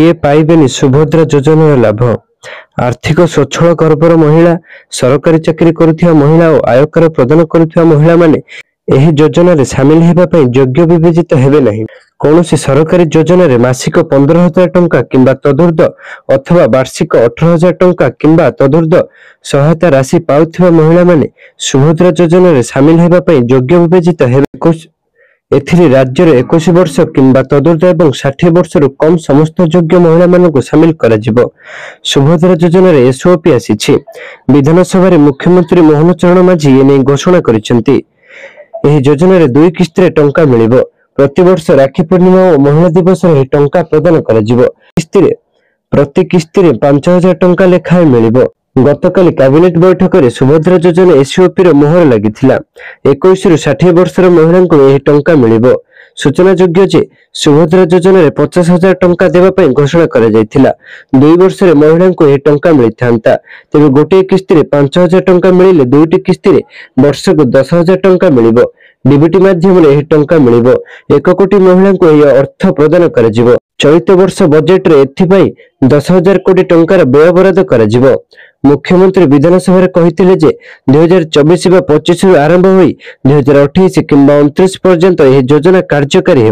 किए पाइबेनी सुभद्रा योजनार लाभ। आर्थिक स्वच्छल गर्भर महिला, सरकारी चाकरी करुथिबा महिला और आयकर प्रदान करुथिबा महिला माने एही योजनार सामिल हेबा पई योग्य विवेचित हेबे नहीं। कौनसी सरकारी योजनार मासिक 15,000 टंका किंबा तदूर्ध्व अथवा वार्षिक 18,000 टंका किंबा तदूर्ध्व सहायता राशि पाउथिबा महिला माने सुभद्रा योजनार सामिल हेबा पई योग्य विवेचित हेबे। एथिरे राज्य 21 वर्ष किंबा तदूर्ध्व एवं 60 वर्ष कम समस्त योग्य महिला मानक सामिल करा जिवो। सुभद्रा योजनार एसओपी आसीछि। विधानसभा मुख्यमंत्री मोहन चरण माझी एने घोषणा करिसेंती। एही योजनार 2 किस्ती टंका मिलिबो। प्रति वर्ष राखी पूर्णिमा और महिला दिवस रे टंका प्रदान करा जिवो। प्रति किस्ती रे 5,000 टंका लेखाए मिलिबो। गतकाली कैबिनेट बैठक में सुभद्रा योजना एसओपी रो मोहर लागिथिला। 21 रु 60 वर्षर महिला को एही टंका मिलिबो। सूचना योग्य जे सुभद्रा योजना रे 50,000 टंका देवा पई घोषणा करा जायथिला। 2 वर्ष रे महिला को एही टंका मिलिथांता। तेबे गोटे किस्ती रे 5,000 टंका मिलिले दुईटी किस्ती रे वर्ष को 10,000 टंका मिलिबो। डीबीटी माध्यम रे एही टंका मिलिबो। 1 कोटी महिला को एही अर्थ प्रदान करा जिवो। चलित वर्ष बजेट रे एथिपई 10,000 कोटी टंकार व्यय बराद करा जिवो। मुख्यमंत्री विधानसभा कहिथिले जे 2024 वा 25 रु आरंभ होई 2028 किंबा 29 पर्यंत एही योजना कार्यकारी